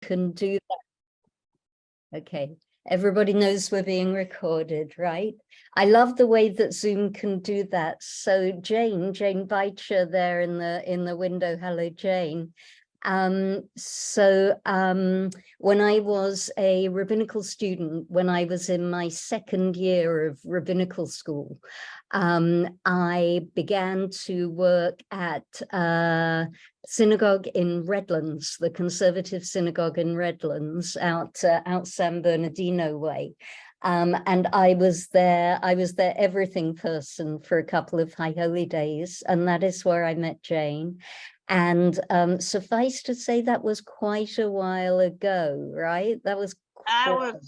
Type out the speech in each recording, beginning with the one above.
can do that. Okay. Everybody knows we're being recorded, right? I love the way that Zoom can do that. So Jane Beitcher there in the window. Hello, Jane. When I was a rabbinical student, when I was in my second year of rabbinical school, I began to work at synagogue in Redlands, the conservative synagogue in Redlands, out San Bernardino way. And I was their everything person for a couple of High Holy Days, and that is where I met Jane. And suffice to say, that was quite a while ago, right? That was over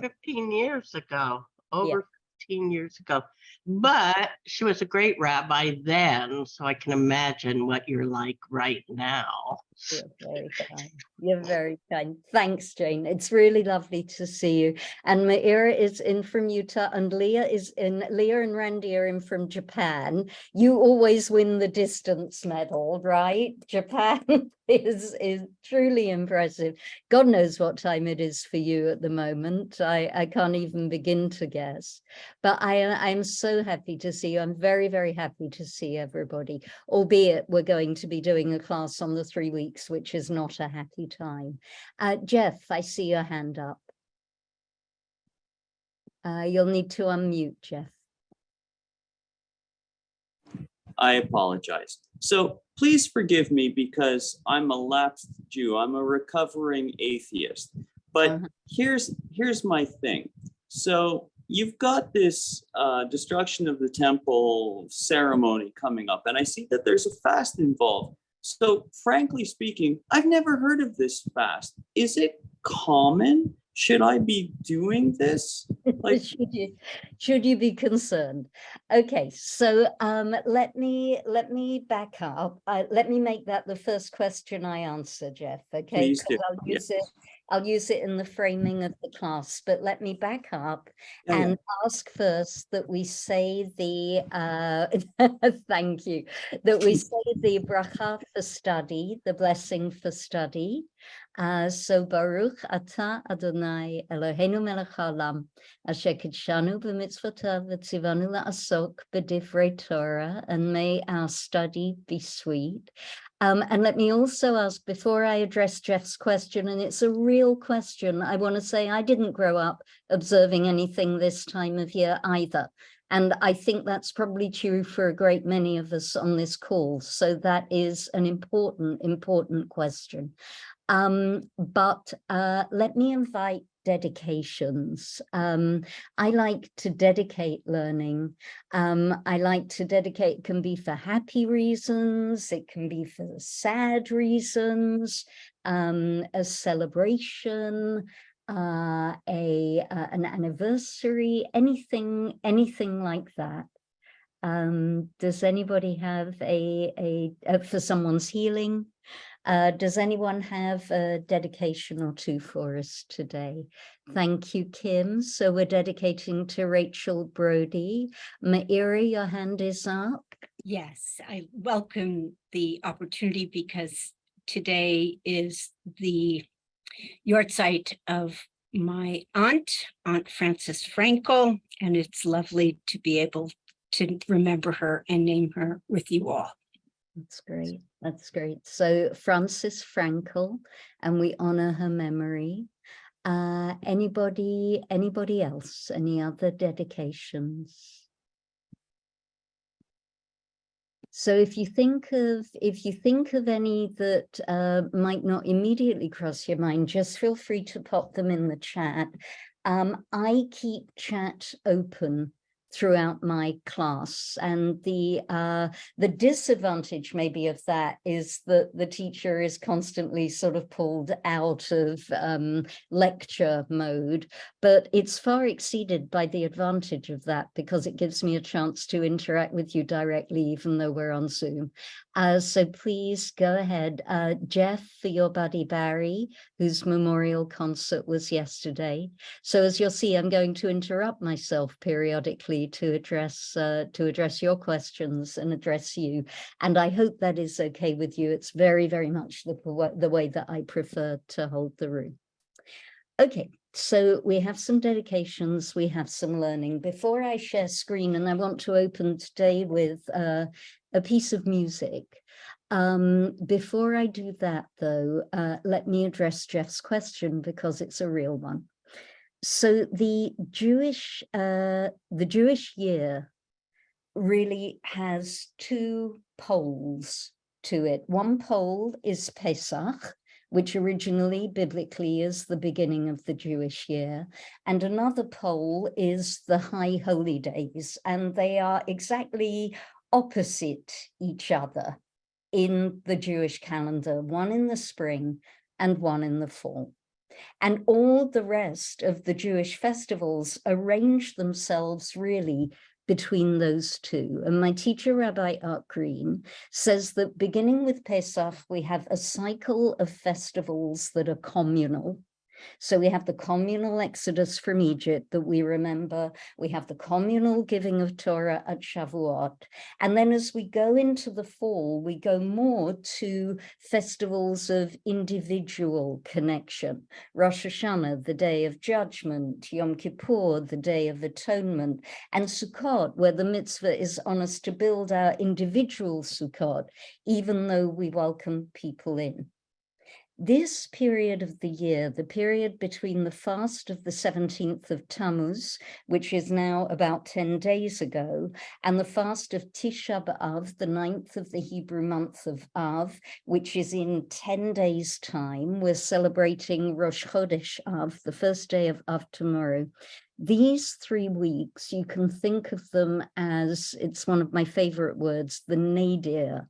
15 years ago, over 15 years ago. But she was a great rabbi then, so I can imagine what you're like right now. You're very kind. You're very kind. Thanks, Jane. It's really lovely to see you. And Maira is in from Utah, and Leah and Randy are in from Japan. You always win the distance medal, right? Japan is truly impressive. God knows what time it is for you at the moment. I can't even begin to guess. But I'm so happy to see you. I'm very, very happy to see everybody, albeit we're going to be doing a class on the 3 weeks, which is not a happy time. Jeff, I see your hand up. You'll need to unmute, Jeff. I apologize. So please forgive me because I'm a lapsed Jew. I'm a recovering atheist. But here's my thing. So you've got this destruction of the temple ceremony coming up, and I see that there's a fast involved. So frankly speaking, I've never heard of this fast. Is it common? Should I be doing this? Like, should you be concerned? Okay, so let me back up. Let me make that the first question I answer, Jeff. Okay, please do. I'll use it in the framing of the class, but let me back up and ask first that we say the thank you, that we say the bracha for study, the blessing for study. So Baruch Ata Adonai Eloheinu melech haolam asher kidshanu b'mitzvotav v'tzivanu la'asok b'divrei Torah, and may our study be sweet. And let me also ask, before I address Jeff's question, and it's a real question, I want to say I didn't grow up observing anything this time of year either. And I think that's probably true for a great many of us on this call. So that is an important question. But let me invite dedications. I like to dedicate learning. I like to dedicate, it can be for happy reasons, it can be for sad reasons, a celebration, an anniversary, anything like that. Does anybody have for someone's healing? Does anyone have a dedication or two for us today? Thank you, Kim. So we're dedicating to Rachel Brody. Maira, your hand is up. Yes, I welcome the opportunity because today is the yahrzeit of my Aunt Frances Frankel, and it's lovely to be able to remember her and name her with you all. That's great. That's great. So Frances Frankel, and we honor her memory. Anybody else? Any other dedications? So if you think of any that might not immediately cross your mind, just feel free to pop them in the chat. I keep chat open throughout my class, and the disadvantage maybe of that is that the teacher is constantly sort of pulled out of lecture mode, but it's far exceeded by the advantage of that because it gives me a chance to interact with you directly even though we're on Zoom. So please go ahead. Jeff, for your buddy Barry, whose memorial concert was yesterday. So as you'll see, I'm going to interrupt myself periodically way to address your questions and address you. And I hope that is okay with you. It's very, very much the way that I prefer to hold the room. Okay, so we have some dedications, we have some learning. Before I share screen, and I want to open today with a piece of music. Before I do that, though, let me address Jeff's question because it's a real one. So the Jewish year really has two poles to it. One pole is Pesach, which originally biblically is the beginning of the Jewish year. And another pole is the High Holy Days, and they are exactly opposite each other in the Jewish calendar, one in the spring and one in the fall. And all the rest of the Jewish festivals arrange themselves really between those two. And my teacher, Rabbi Art Green, says that beginning with Pesach, we have a cycle of festivals that are communal. So we have the communal exodus from Egypt that we remember. We have the communal giving of Torah at Shavuot. And then as we go into the fall, we go more to festivals of individual connection. Rosh Hashanah, the Day of Judgment, Yom Kippur, the Day of Atonement, and Sukkot, where the mitzvah is on us to build our individual Sukkot, even though we welcome people in. This period of the year, the period between the fast of the 17th of Tammuz, which is now about 10 days ago, and the fast of Tisha B'Av, the 9th of the Hebrew month of Av, which is in 10 days' time. We're celebrating Rosh Chodesh Av, the first day of Av tomorrow. These 3 weeks, you can think of them as, it's one of my favorite words, the nadir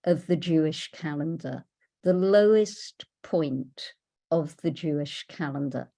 of the Jewish calendar, the lowest point of the Jewish calendar.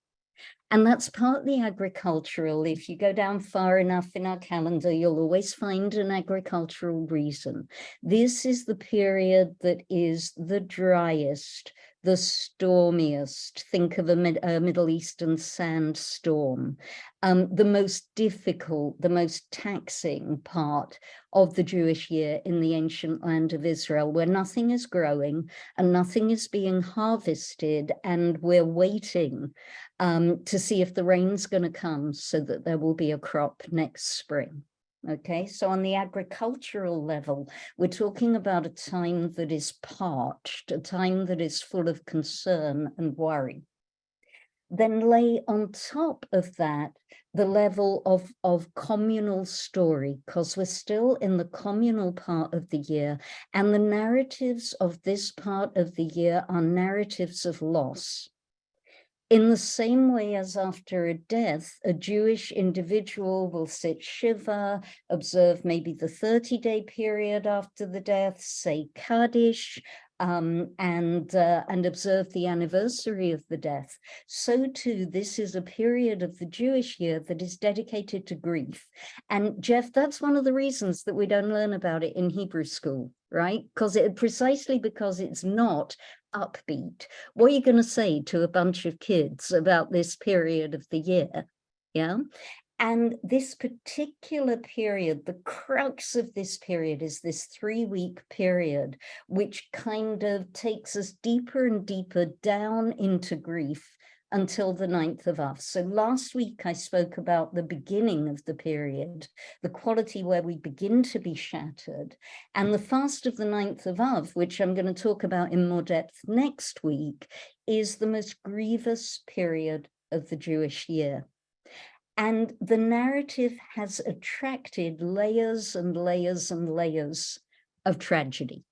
And that's partly agricultural. If you go down far enough in our calendar, you'll always find an agricultural reason. This is the period that is the driest, the stormiest. Think of a Middle Eastern sandstorm. The most difficult, the most taxing part of the Jewish year in the ancient land of Israel, where nothing is growing and nothing is being harvested, and we're waiting to see if the rain's going to come so that there will be a crop next spring. Okay, so on the agricultural level, we're talking about a time that is parched, a time that is full of concern and worry. Then lay on top of that the level of communal story, because we're still in the communal part of the year, and the narratives of this part of the year are narratives of loss. In the same way as after a death, a Jewish individual will sit Shiva, observe maybe the 30-day period after the death, say Kaddish, and observe the anniversary of the death. So too, this is a period of the Jewish year that is dedicated to grief. And Jeff, that's one of the reasons that we don't learn about it in Hebrew school, right? Precisely because it's not upbeat. What are you going to say to a bunch of kids about this period of the year? Yeah. And this particular period, the crux of this period is this 3-week period, which kind of takes us deeper and deeper down into grief until the 9th of Av. So last week I spoke about the beginning of the period, the quality where we begin to be shattered, and the fast of the 9th of Av, which I'm going to talk about in more depth next week, is the most grievous period of the Jewish year. And the narrative has attracted layers and layers and layers of tragedy.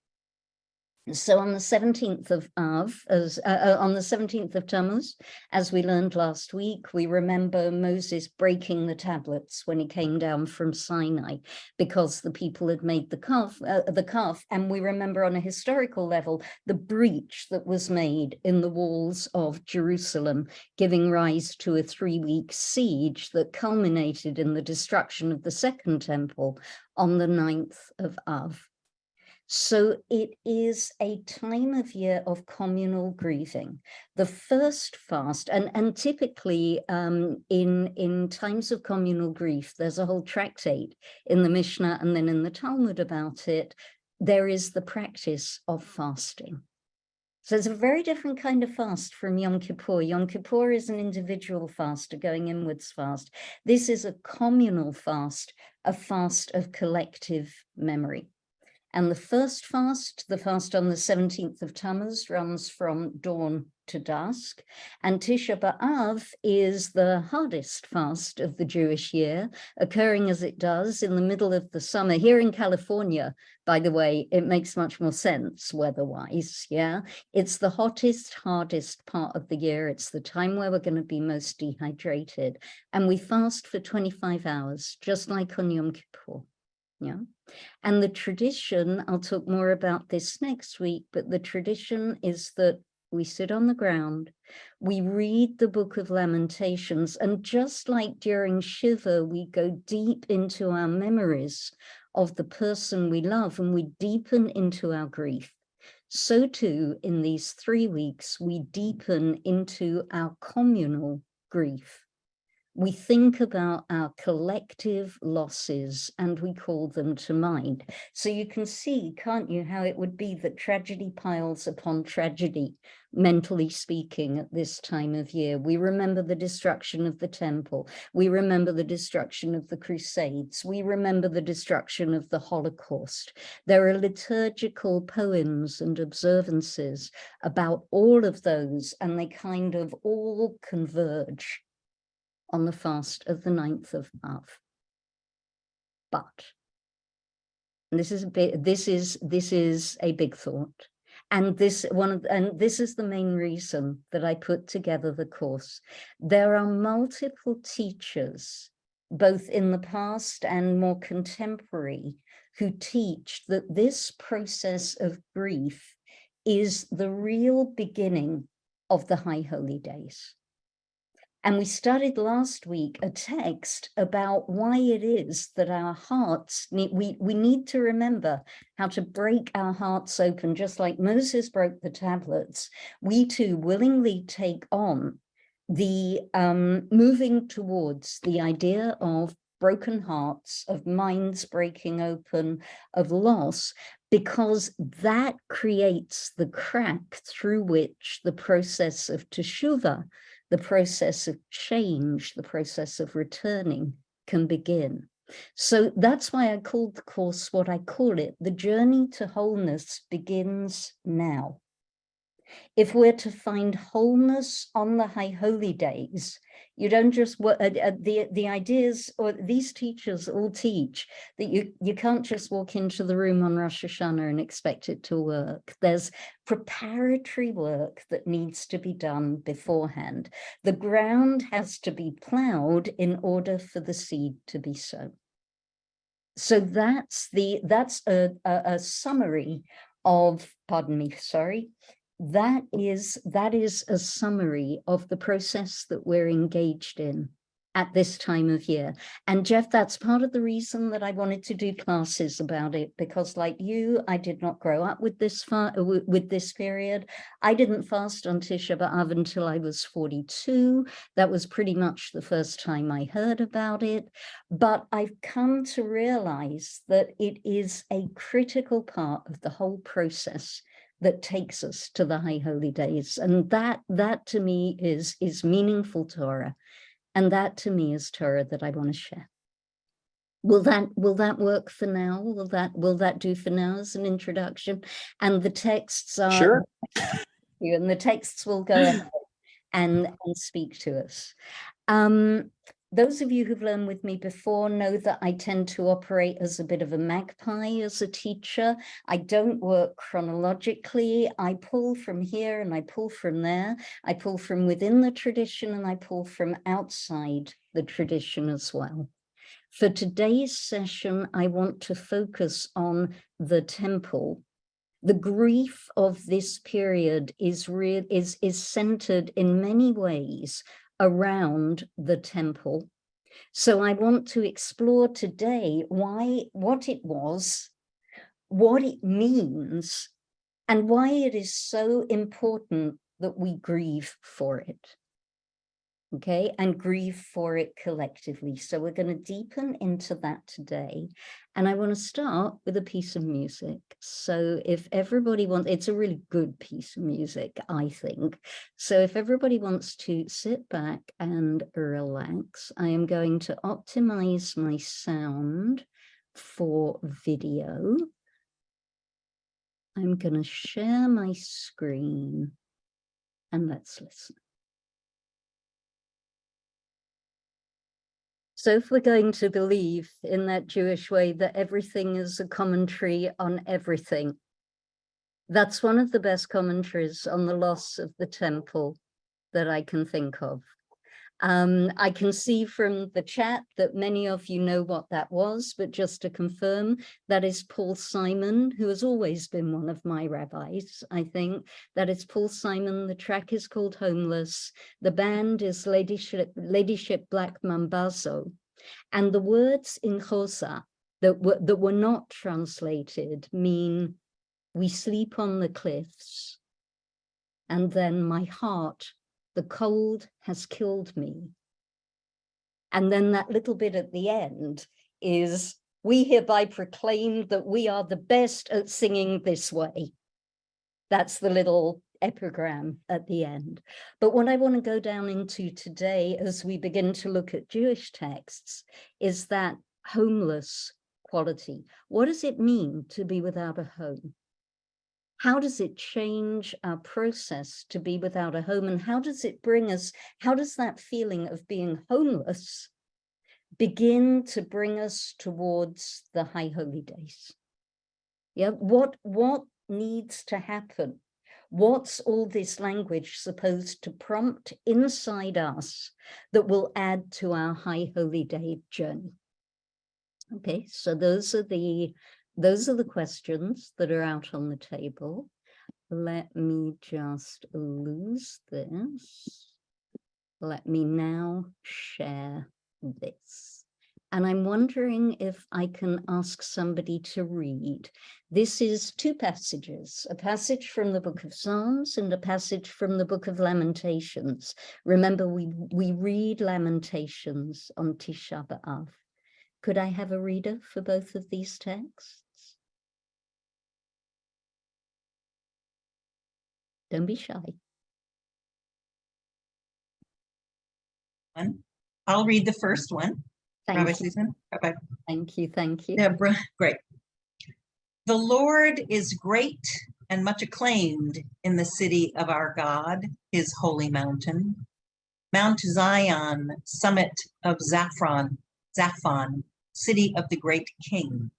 So on the 17th of Av, on the 17th of Tammuz, as we learned last week, we remember Moses breaking the tablets when he came down from Sinai because the people had made the calf. And we remember on a historical level, the breach that was made in the walls of Jerusalem, giving rise to a 3-week siege that culminated in the destruction of the Second Temple on the 9th of Av. So it is a time of year of communal grieving. The first fast, and typically in times of communal grief, there's a whole tractate in the Mishnah and then in the Talmud about it. There is the practice of fasting. So it's a very different kind of fast from Yom Kippur. Yom Kippur is an individual fast, a going inwards fast. This is a communal fast, a fast of collective memory. And the first fast, the fast on the 17th of Tammuz, runs from dawn to dusk. And Tisha B'Av is the hardest fast of the Jewish year, occurring as it does in the middle of the summer. Here in California, by the way, it makes much more sense weather-wise, yeah? It's the hottest, hardest part of the year. It's the time where we're going to be most dehydrated. And we fast for 25 hours, just like on Yom Kippur. Yeah. And the tradition, I'll talk more about this next week, but the tradition is that we sit on the ground, we read the Book of Lamentations, and just like during Shiva, we go deep into our memories of the person we love and we deepen into our grief. So too, in these 3 weeks, we deepen into our communal grief. We think about our collective losses and we call them to mind. So you can see, can't you, how it would be that tragedy piles upon tragedy, mentally speaking, at this time of year. We remember the destruction of the temple. We remember the destruction of the Crusades. We remember the destruction of the Holocaust. There are liturgical poems and observances about all of those, and they kind of all converge on the fast of the 9th of Av. But this is a big thought, and this is the main reason that I put together the course. There are multiple teachers, both in the past and more contemporary, who teach that this process of grief is the real beginning of the High Holy Days. And we studied last week a text about why it is that our hearts, we need to remember how to break our hearts open, just like Moses broke the tablets. We too willingly take on the moving towards the idea of broken hearts, of minds breaking open, of loss, because that creates the crack through which the process of teshuvah, the process of change, the process of returning can begin. So that's why I called the course what I call it. The journey to wholeness begins now. If we're to find wholeness on the High Holy Days, you don't just, the ideas, or these teachers all teach that you can't just walk into the room on Rosh Hashanah and expect it to work. There's preparatory work that needs to be done beforehand. The ground has to be plowed in order for the seed to be sown. So that's a summary of, pardon me, sorry. That is a summary of the process that we're engaged in at this time of year. And Jeff, that's part of the reason that I wanted to do classes about it, because like you, I did not grow up with this period. I didn't fast on Tisha B'Av until I was 42. That was pretty much the first time I heard about it. But I've come to realize that it is a critical part of the whole process that takes us to the High Holy Days. And that to me is meaningful Torah. And that to me is Torah that I want to share. Will that work for now? Will that do for now as an introduction? And the texts are sure. And the texts will go ahead and speak to us. Those of you who've learned with me before know that I tend to operate as a bit of a magpie as a teacher. I don't work chronologically. I pull from here and I pull from there. I pull from within the tradition and I pull from outside the tradition as well. For today's session, I want to focus on the temple. The grief of this period is centered in many ways around the temple. So I want to explore today what it was, what it means and why it is so important that we grieve for it. Okay, and grieve for it collectively. So we're going to deepen into that today. And I want to start with a piece of music. So if everybody wants, it's a really good piece of music, I think. So if everybody wants to sit back and relax, I am going to optimize my sound for video. I'm going to share my screen and let's listen. So if we're going to believe in that Jewish way that everything is a commentary on everything, that's one of the best commentaries on the loss of the temple that I can think of. I can see from the chat that many of you know what that was, but just to confirm, that is Paul Simon, who has always been one of my rabbis, I think. That is Paul Simon. The track is called Wholeness. The band is Ladyship Black Mambazo. And the words in Xhosa that were not translated mean, we sleep on the cliffs, and then my heart, the cold has killed me. And then that little bit at the end is, we hereby proclaim that we are the best at singing this way. That's the little epigram at the end. But what I want to go down into today as we begin to look at Jewish texts is that homeless quality. What does it mean to be without a home? How does it change our process to be without a home? And how does it bring us, how does that feeling of being homeless begin to bring us towards the High Holy Days? Yeah, what needs to happen? What's all this language supposed to prompt inside us that will add to our High Holy Day journey? Okay, so those are the questions that are out on the table. Let me just lose this. Let me now share this. And I'm wondering if I can ask somebody to read. This is two passages, a passage from the book of Psalms and a passage from the book of Lamentations. Remember, we read Lamentations on Tisha B'Av. Could I have a reader for both of these texts? Don't be shy. I'll read the first one. Rabbi Thank you. Susan. Rabbi. Thank you. Thank you. Deborah. Great. The Lord is great and much acclaimed in the city of our God, his holy mountain. Mount Zion, summit of Zaphon, city of the great king.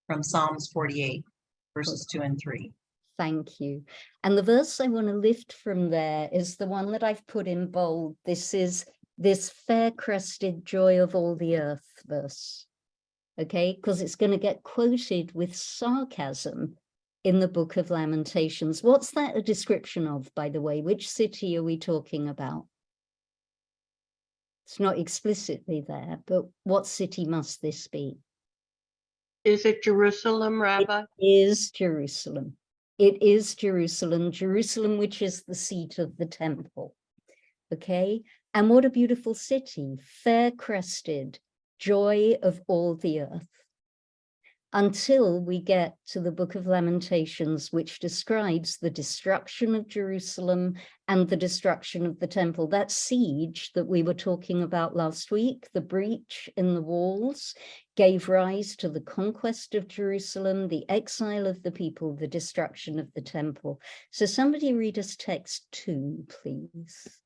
From Psalms 48, verses 2 and 3. Thank you. And the verse I want to lift from there is the one that I've put in bold. This is this fair-crested joy of all the earth verse. Okay, because it's going to get quoted with sarcasm in the book of Lamentations. What's that a description of, by the way? Which city are we talking about? It's not explicitly there, but what city must this be? Is it Jerusalem, Rabbi? It is Jerusalem. It is Jerusalem, Jerusalem, which is the seat of the temple. Okay, and what a beautiful city, fair-crested, joy of all the earth. Until we get to the book of Lamentations, which describes the destruction of Jerusalem and the destruction of the temple. That siege that we were talking about last week, the breach in the walls, gave rise to the conquest of Jerusalem, the exile of the people, the destruction of the temple. So somebody read us text 2, please.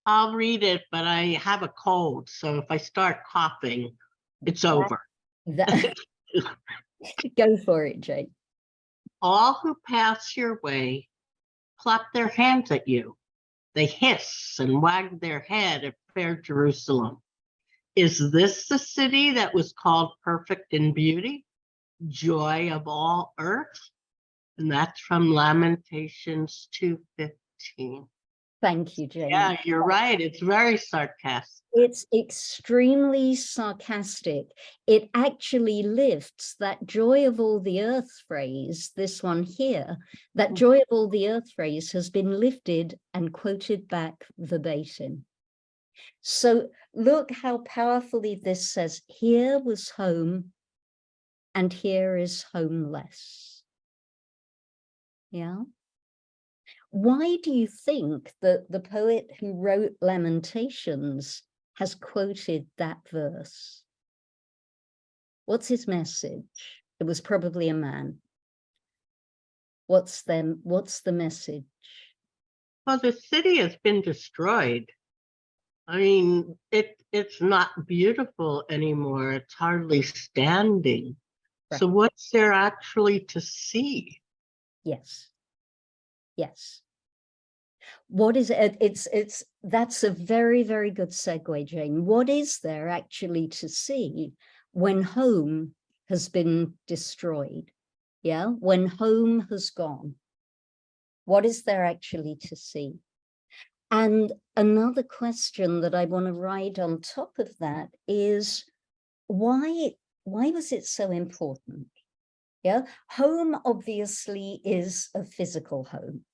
I'll read it, but I have a cold, so if I start coughing, it's over. Go for it, Jake. All who pass your way clap their hands at you. They hiss and wag their head at fair Jerusalem. Is this the city that was called perfect in beauty, joy of all earth? And that's from Lamentations 2:15. Thank you, Jane. Yeah, you're right. It's very sarcastic. It's extremely sarcastic. It actually lifts that joy of all the earth phrase, this one here, that joy of all the earth phrase has been lifted and quoted back verbatim. So look how powerfully this says, here was home and here is homeless. Yeah. Why do you think that the poet who wrote Lamentations has quoted that verse? What's his message? It was probably a man. What's the message? Well, the city has been destroyed. I mean, it's not beautiful anymore. It's hardly standing. Right. So what's there actually to see? Yes. Yes. What is it? That's a very, very good segue, Jane. What is there actually to see when home has been destroyed? Yeah, when home has gone. What is there actually to see? And another question that I want to ride on top of that is why was it so important? Yeah, home obviously is a physical home.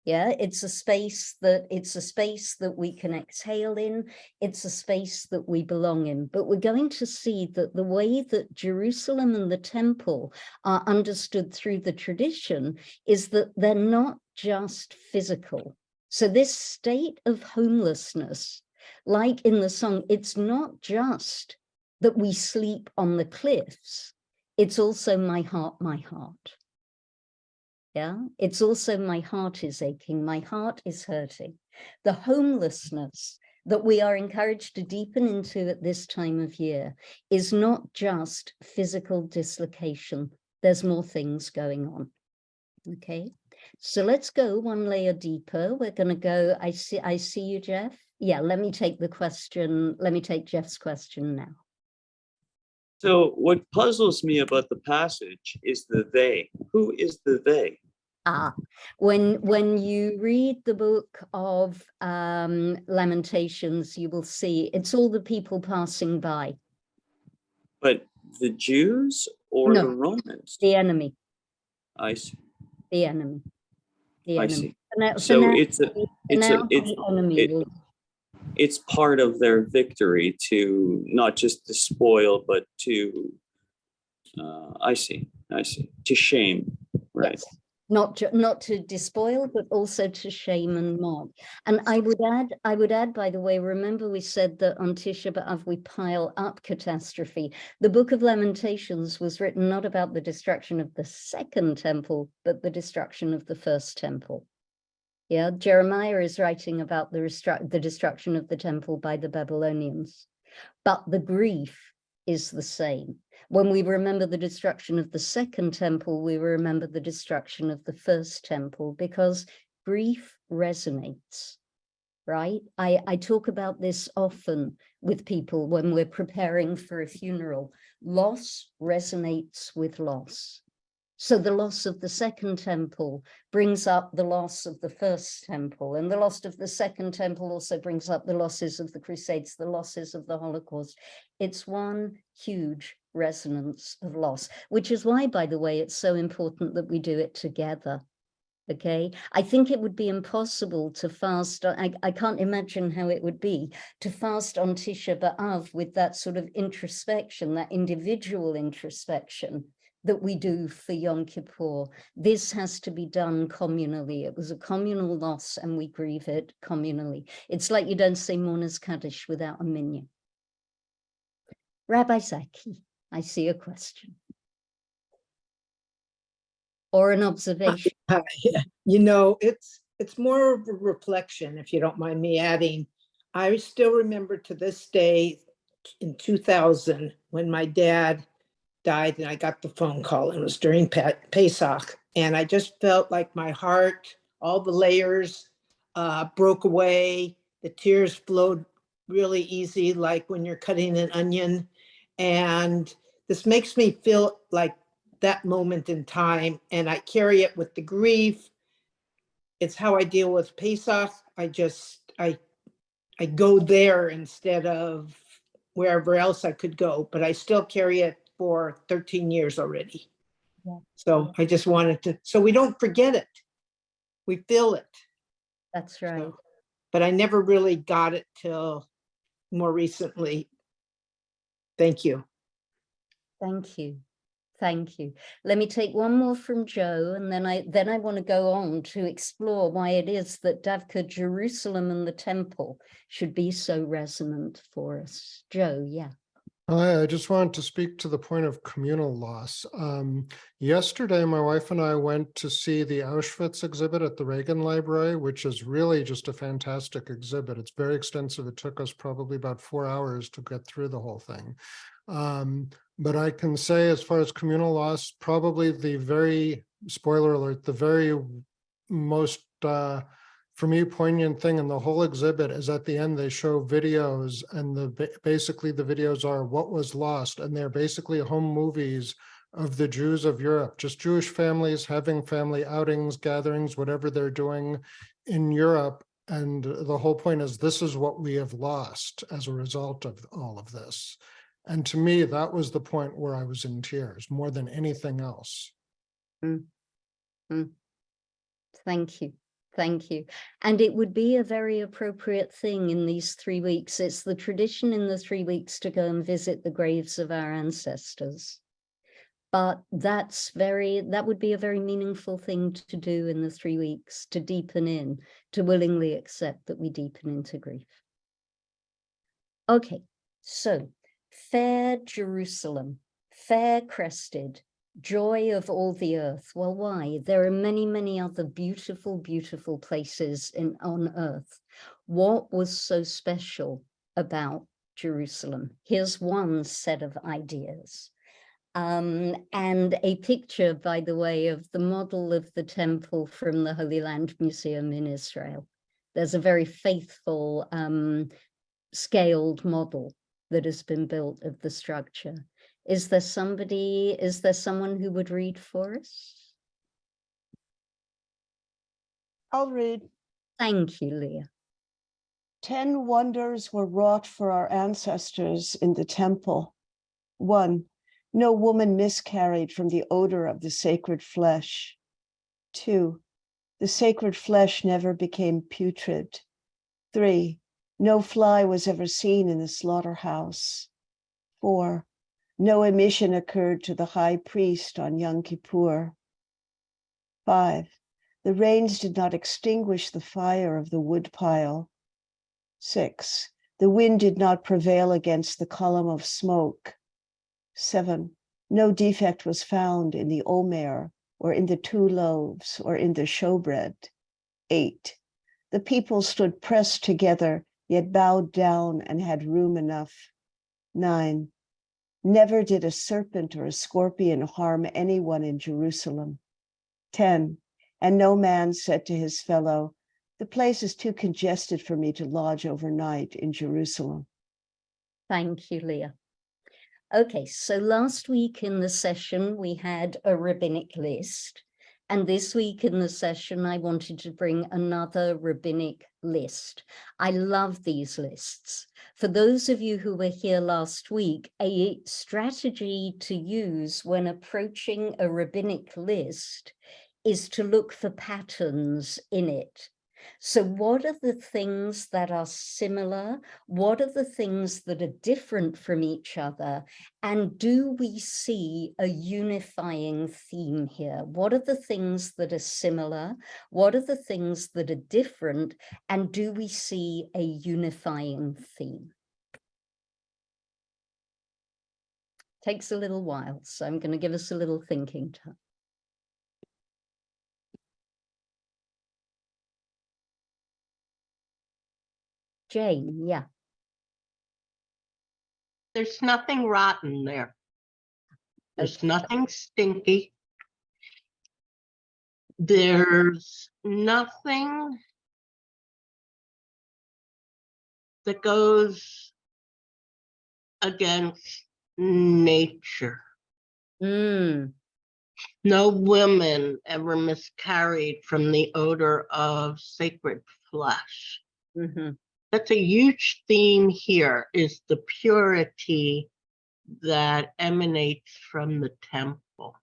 Yeah, it's a space that we can exhale in. It's a space that we belong in. But we're going to see that the way that Jerusalem and the temple are understood through the tradition is that they're not just physical. So this state of homelessness, like in the song, it's not just that we sleep on the cliffs. It's also my heart, my heart. Yeah, it's also my heart is aching, my heart is hurting. The homelessness that we are encouraged to deepen into at this time of year is not just physical dislocation. There's more things going on. Okay, so let's go one layer deeper. We're going to go, I see you, Jeff. Yeah, let me take the question. Let me take Jeff's question now. So what puzzles me about the passage is the they. Who is the they? When you read the book of Lamentations, you will see it's all the people passing by. But the Jews or No, the Romans? The enemy. I see. The enemy. The I enemy. see. For So now, the enemy. It's part of their victory to not just despoil, but to, I see, to shame, right? Yes. Not to despoil, but also to shame and mock. And I would add, by the way, remember we said that on Tisha B'Av we pile up catastrophe. The Book of Lamentations was written not about the destruction of the second temple, but the destruction of the first temple. Yeah, Jeremiah is writing about the destruction of the temple by the Babylonians, but the grief is the same. When we remember the destruction of the second temple, we remember the destruction of the first temple because grief resonates, right? I talk about this often with people when we're preparing for a funeral. Loss resonates with loss. So the loss of the second temple brings up the loss of the first temple, and the loss of the second temple also brings up the losses of the Crusades, the losses of the Holocaust. It's one huge resonance of loss, which is why, by the way, it's so important that we do it together. Okay, I think it would be impossible to fast. I can't imagine how it would be to fast on Tisha B'Av with that sort of introspection, that individual introspection that we do for Yom Kippur. This has to be done communally. It was a communal loss and we grieve it communally. It's like you don't say Mourner's Kaddish without a minyan. Rabbi Zaki, I see a question. Or an observation. You know, it's more of a reflection, if you don't mind me adding. I still remember to this day in 2000 when my dad died and I got the phone call, and it was during Pesach, and I just felt like my heart, all the layers broke away. The tears flowed really easy, like when you're cutting an onion. And this makes me feel like that moment in time, and I carry it with the grief. It's how I deal with Pesach. I go there instead of wherever else I could go, but I still carry it for 13 years already. Yeah. So I just wanted to, so we don't forget it. We feel it. That's right. So, but I never really got it till more recently. Thank you. Thank you. Thank you. Let me take one more from Joe, and then I want to go on to explore why it is that Davka, Jerusalem, and the temple should be so resonant for us. Joe, yeah. Hi, I just wanted to speak to the point of communal loss. Yesterday, my wife and I went to see the Auschwitz exhibit at the Reagan Library, which is really just a fantastic exhibit. It's very extensive. It took us probably about 4 hours to get through the whole thing. But I can say, as far as communal loss, probably the very, spoiler alert, the very most, for me, poignant thing in the whole exhibit is at the end, they show videos, and basically the videos are what was lost. And they're basically home movies of the Jews of Europe, just Jewish families having family outings, gatherings, whatever they're doing in Europe. And the whole point is, this is what we have lost as a result of all of this. And to me, that was the point where I was in tears more than anything else. Thank you. Thank you. And it would be a very appropriate thing in these 3 weeks. It's the tradition in the 3 weeks to go and visit the graves of our ancestors. But that would be a very meaningful thing to do in the 3 weeks, to deepen in, to willingly accept that we deepen into grief. Okay, so fair Jerusalem, fair crested, joy of all the earth. Well, why? There are many, many other beautiful, beautiful places on earth. What was so special about Jerusalem? Here's one set of ideas. And a picture, by the way, of the model of the temple from the Holy Land Museum in Israel. There's a very faithful scaled model that has been built of the structure. Is there someone who would read for us? I'll read. Thank you, Leah. 10 wonders were wrought for our ancestors in the temple. 1, no woman miscarried from the odor of the sacred flesh. 2, the sacred flesh never became putrid. 3, no fly was ever seen in the slaughterhouse. 4, no emission occurred to the high priest on Yom Kippur. 5, the rains did not extinguish the fire of the woodpile. 6, the wind did not prevail against the column of smoke. 7, no defect was found in the omer, or in the 2 loaves, or in the showbread. 8, the people stood pressed together, yet bowed down and had room enough. 9, never did a serpent or a scorpion harm anyone in Jerusalem. 10, and no man said to his fellow, the place is too congested for me to lodge overnight in Jerusalem. Thank you, Leah. Okay, so last week in the session, we had a rabbinic list. And this week in the session, I wanted to bring another rabbinic list. I love these lists. For those of you who were here last week, a strategy to use when approaching a rabbinic list is to look for patterns in it. So what are the things that are similar? What are the things that are different from each other? And do we see a unifying theme here? What are the things that are similar? What are the things that are different? And do we see a unifying theme? Takes a little while, so I'm going to give us a little thinking time. Jane, yeah. There's nothing rotten there. There's nothing stinky. There's nothing that goes against nature. Mm. No women ever miscarried from the odor of sacred flesh. Mhm. That's a huge theme here, is the purity that emanates from the temple.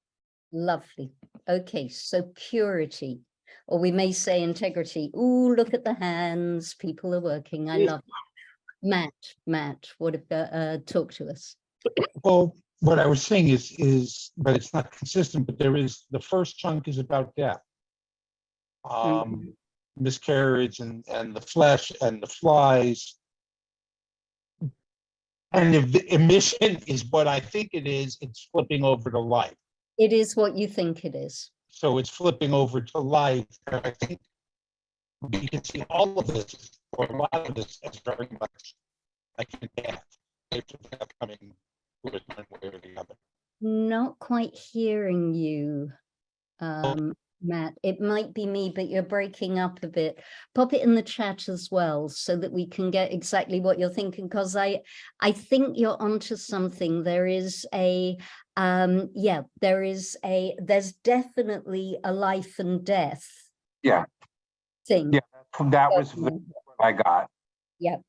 Lovely. Okay, so purity, or we may say integrity. Ooh, look at the hands. People are working. I love it. Matt, what about talk to us? Well, what I was saying but it's not consistent, but the first chunk is about death. Miscarriage and the flesh and the flies. And if the emission is what I think it is, it's flipping over to life. It is what you think it is. So it's flipping over to life. And I think we can see all of this, or a lot of this, as very much like a death. It's coming with one way or the other. Not quite hearing you, Matt. It might be me, but you're breaking up a bit. Pop it in the chat as well so that we can get exactly what you're thinking, because I think you're onto something. There's definitely a life and death Yeah. thing. Yeah, that was what I got. Yep.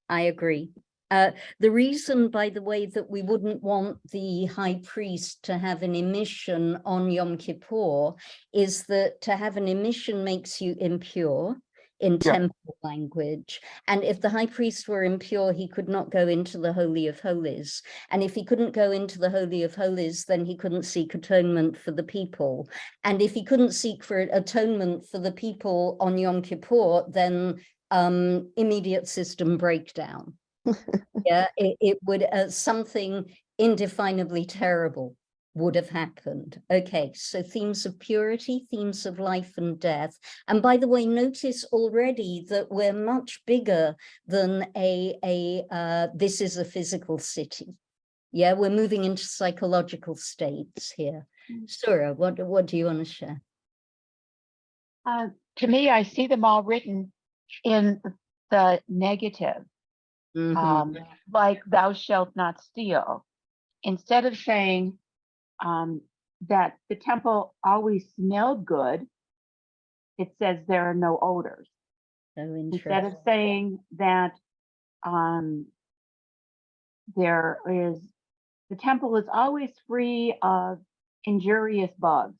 I agree. The reason, by the way, that we wouldn't want the high priest to have an emission on Yom Kippur is that to have an emission makes you impure in temple language. And if the high priest were impure, he could not go into the Holy of Holies. And if he couldn't go into the Holy of Holies, then he couldn't seek atonement for the people. And if he couldn't seek for atonement for the people on Yom Kippur, then immediate system breakdown. Yeah, it would something indefinably terrible would have happened. Okay, so themes of purity, themes of life and death. And by the way, notice already that we're much bigger than this is a physical city. Yeah, we're moving into psychological states here. Surah, what do you want to share? To me, I see them all written in the negative. Like thou shalt not steal. Instead of saying that the temple always smelled good, it says there are no odors. So Instead of saying that the temple is always free of injurious bugs,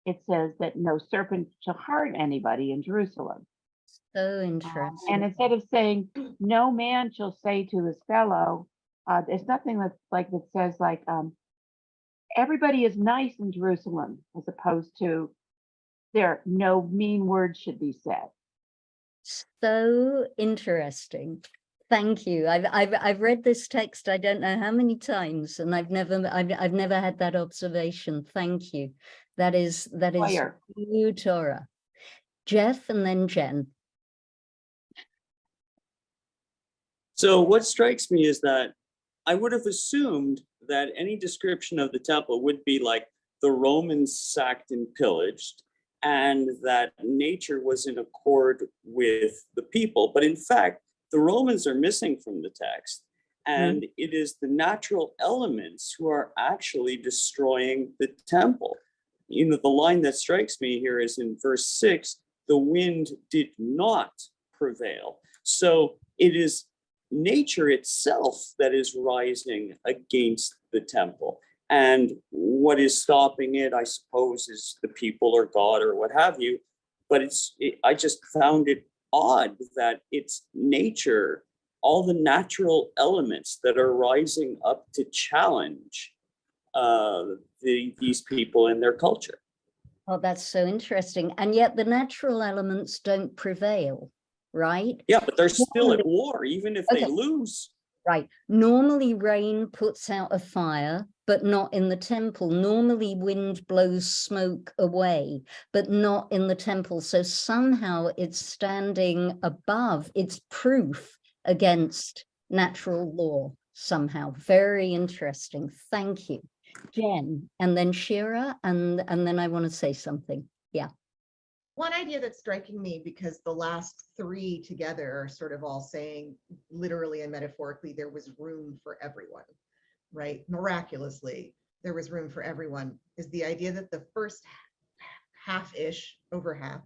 it says that no serpent shall harm anybody in Jerusalem. So interesting. And instead of saying no man shall say to his fellow, there's nothing that says everybody is nice in Jerusalem, as opposed to no mean words should be said. So interesting. Thank you. I've read this text I don't know how many times, and I've never had that observation. Thank you. That is new Torah. Jeff and then Jen. So what strikes me is that I would have assumed that any description of the temple would be like the Romans sacked and pillaged, and that nature was in accord with the people. But in fact, the Romans are missing from the text, and it is the natural elements who are actually destroying the temple. You know, the line that strikes me here is in verse 6, the wind did not prevail. So it is nature itself that is rising against the temple. And what is stopping it, I suppose, is the people or God or what have you. But I just found it odd that it's nature, all the natural elements that are rising up to challenge these people and their culture. Oh, that's so interesting. And yet the natural elements don't prevail, right? Yeah, but they're still at war, even if they lose. Right. Normally rain puts out a fire, but not in the temple. Normally wind blows smoke away, but not in the temple. So somehow it's standing above, it's proof against natural law somehow. Very interesting. Thank you. Jen, and then Shira, and then I want to say something. Yeah. One idea that's striking me, because the last three together are sort of all saying literally and metaphorically there was room for everyone, right? Miraculously, there was room for everyone, is the idea that the first half-ish, over half,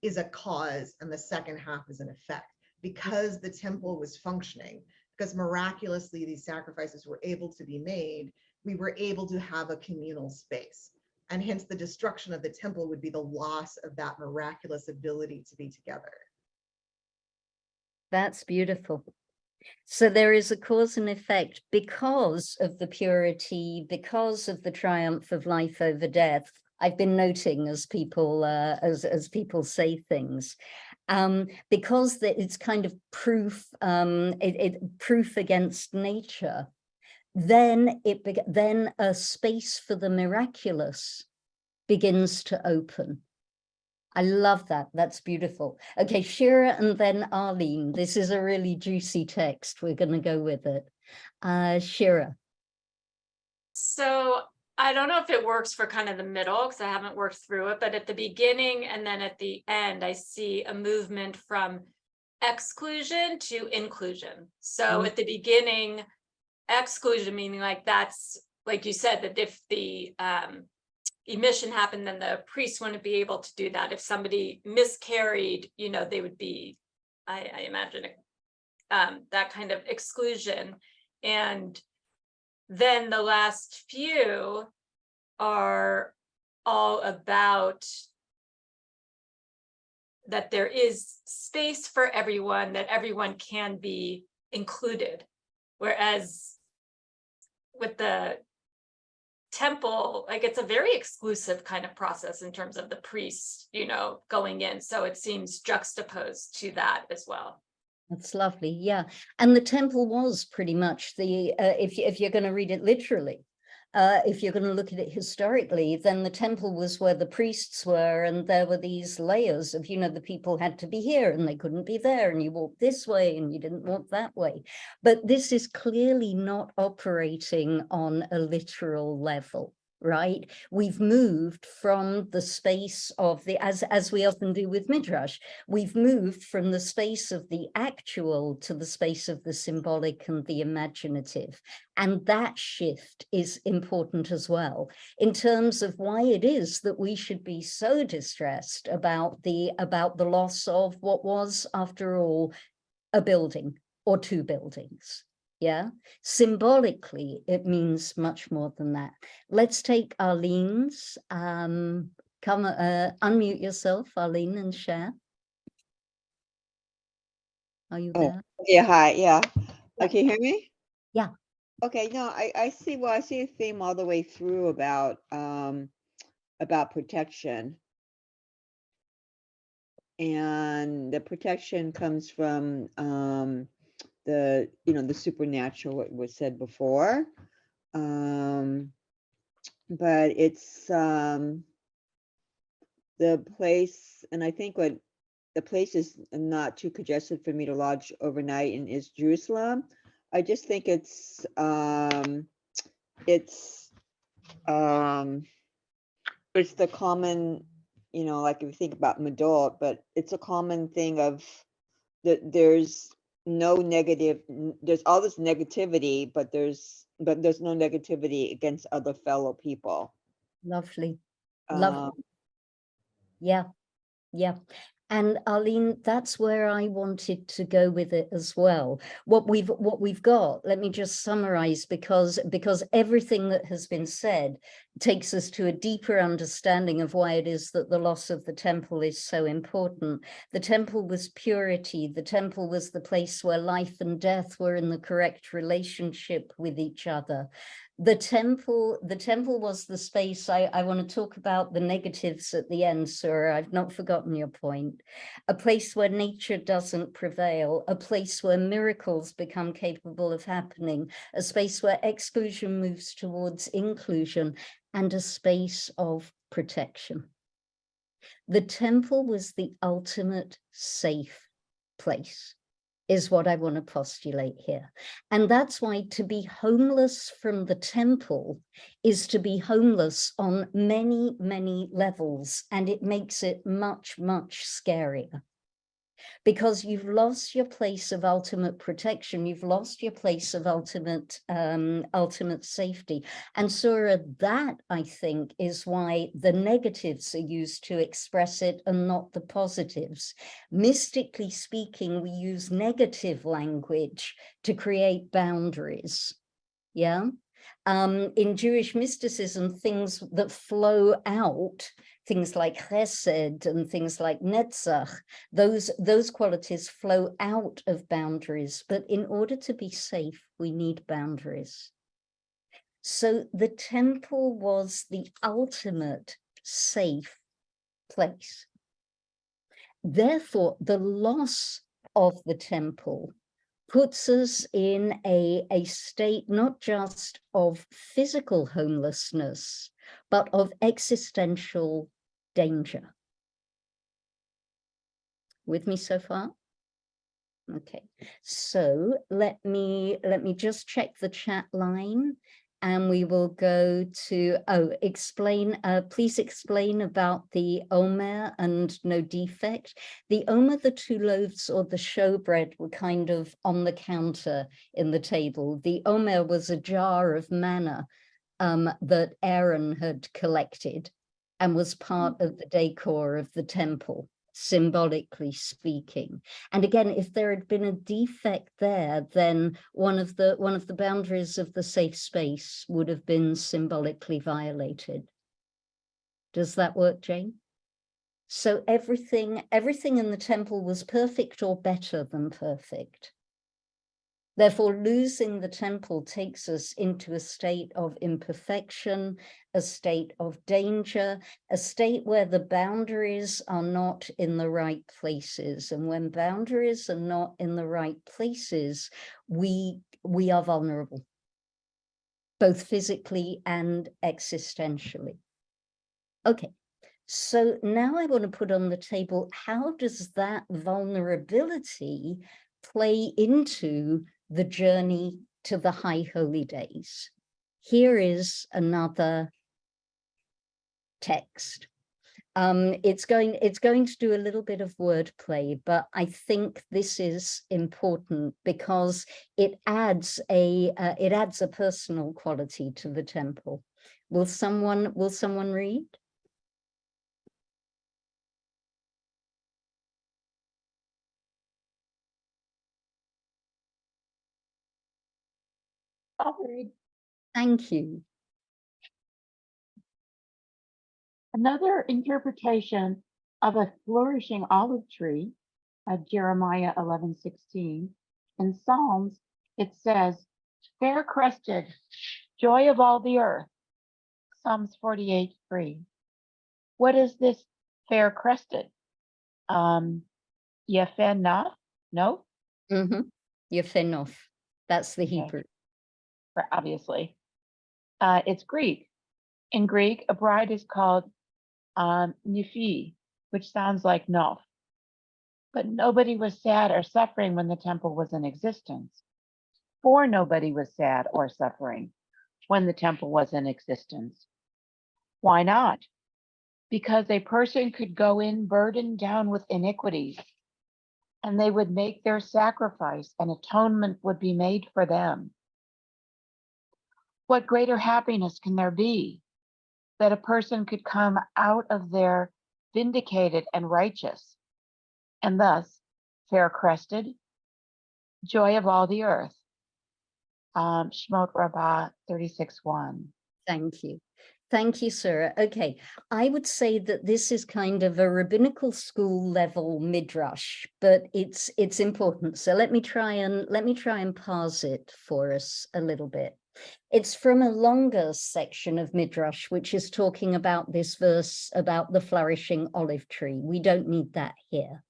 is a cause and the second half is an effect. Because the temple was functioning, because miraculously these sacrifices were able to be made, we were able to have a communal space. And hence the destruction of the temple would be the loss of that miraculous ability to be together. That's beautiful. So there is a cause and effect because of the purity, because of the triumph of life over death. I've been noting as people as people say things, because it's kind of proof, proof against nature. Then then a space for the miraculous begins to open. I love that. That's beautiful. Okay, Shira and then Arlene. This is a really juicy text. We're going to go with it. Shira. So I don't know if it works for kind of the middle because I haven't worked through it, but at the beginning and then at the end, I see a movement from exclusion to inclusion. So at the beginning, exclusion meaning like that's, like you said, that if the emission happened, then the priest wouldn't be able to do that. If somebody miscarried, you know, they would be, I imagine, that kind of exclusion. And then the last few are all about that there is space for everyone, that everyone can be included. Whereas with the temple, like it's a very exclusive kind of process in terms of the priests, you know, going in. So it seems juxtaposed to that as well. That's lovely. Yeah. And the temple was pretty much the, if you're going to read it literally, if you're going to look at it historically, then the temple was where the priests were, and there were these layers of, you know, the people had to be here and they couldn't be there, and you walked this way and you didn't walk that way. But this is clearly not operating on a literal level. Right, we've moved from the space of the, as we often do with Midrash, we've moved from the space of the actual to the space of the symbolic and the imaginative. And that shift is important as well in terms of why it is that we should be so distressed about the loss of what was, after all, a building or two buildings. Yeah, symbolically, it means much more than that. Let's take Arlene's. Come, unmute yourself, Arlene, and share. Are you there? Yeah, hi, yeah. Can you hear me? Yeah. Okay, no, I see, well, I see a theme all the way through about protection. And the protection comes from the, you know, the supernatural, what was said before, but it's the place, and I think what the place is not too congested for me to lodge overnight in is Jerusalem. I just think it's the common, you know, like if you think about Madot, but it's a common thing of that there's no negative, there's all this negativity, but there's no negativity against other fellow people. Lovely. Lovely. Yeah. Yeah. And Arlene, that's where I wanted to go with it as well. What we've got, let me just summarize, because everything that has been said takes us to a deeper understanding of why it is that the loss of the temple is so important. The temple was purity. The temple was the place where life and death were in the correct relationship with each other. The temple was the space. I want to talk about the negatives at the end, sir. I've not forgotten your point. A place where nature doesn't prevail, a place where miracles become capable of happening, a space where exclusion moves towards inclusion, and a space of protection. The temple was the ultimate safe place, is what I want to postulate here. And that's why to be homeless from the temple is to be homeless on many, many levels, and it makes it much, much scarier. because you've lost your place of ultimate protection. You've lost your place of ultimate safety. And Surah, that I think is why the negatives are used to express it and not the positives. Mystically speaking, we use negative language to create boundaries. Yeah. In Jewish mysticism, things that flow out, things like chesed and things like netzach, those qualities flow out of boundaries. But in order to be safe, we need boundaries. So the temple was the ultimate safe place. Therefore, the loss of the temple puts us in a state not just of physical homelessness, but of existential danger. With me so far? Okay, so let me just check the chat line, and we will go to, please explain about the omer and no defect. The omer, the 2 loaves or the showbread were kind of on the counter in the table. The omer was a jar of manna that Aaron had collected and was part of the decor of the temple, symbolically speaking. And again, if there had been a defect there, then one of the boundaries of the safe space would have been symbolically violated. Does that work, Jane? So everything in the temple was perfect or better than perfect. Therefore, losing the temple takes us into a state of imperfection, a state of danger, a state where the boundaries are not in the right places. And when boundaries are not in the right places, we are vulnerable, both physically and existentially. Okay, so now I want to put on the table, how does that vulnerability play into the journey to the high holy days? Here is another text. It's going to do a little bit of wordplay, but I think this is important because it adds a personal quality to the temple. Will someone read? I'll read. Thank you. Another interpretation of a flourishing olive tree, Jeremiah 11:16. In Psalms, it says, fair crested, joy of all the earth, Psalms 48:3. What is this fair crested? Yefenah? No? Yefenof. That's the Hebrew. Obviously. It's Greek. In Greek, a bride is called Nephi, which sounds like Nof. But nobody was sad or suffering when the temple was in existence. For nobody was sad or suffering when the temple was in existence. Why not? Because a person could go in burdened down with iniquities, and they would make their sacrifice, and atonement would be made for them. What greater happiness can there be that a person could come out of there vindicated and righteous, and thus fair crested, joy of all the earth. Shemot Rabbah 36:1. Thank you. Thank you, Sarah. Okay, I would say that this is kind of a rabbinical school level midrash, but it's important. So let me try and parse it for us a little bit. It's from a longer section of midrash, which is talking about this verse about the flourishing olive tree. We don't need that here.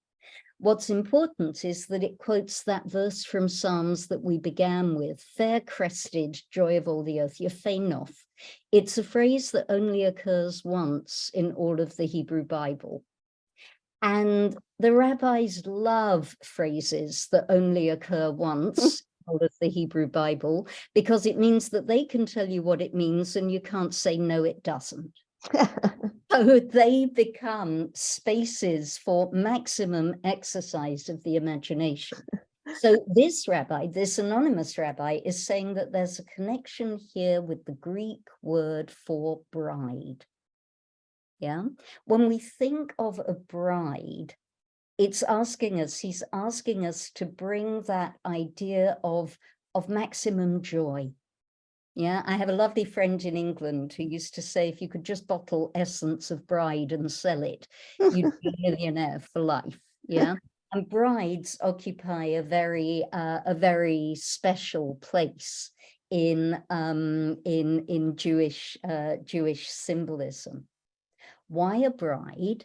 What's important is that it quotes that verse from Psalms that we began with, fair crested, joy of all the earth, Yefenof. It's a phrase that only occurs once in all of the Hebrew Bible. And the rabbis love phrases that only occur once in all of the Hebrew Bible, because it means that they can tell you what it means and you can't say, no, it doesn't. So they become spaces for maximum exercise of the imagination. So this rabbi, this anonymous rabbi, is saying that there's a connection here with the Greek word for bride. Yeah, when we think of a bride, it's asking us, he's asking us to bring that idea of maximum joy. Yeah, I have a lovely friend in England who used to say, if you could just bottle essence of bride and sell it, you'd be a millionaire for life. Yeah, and brides occupy a very special place in Jewish symbolism. Why a bride?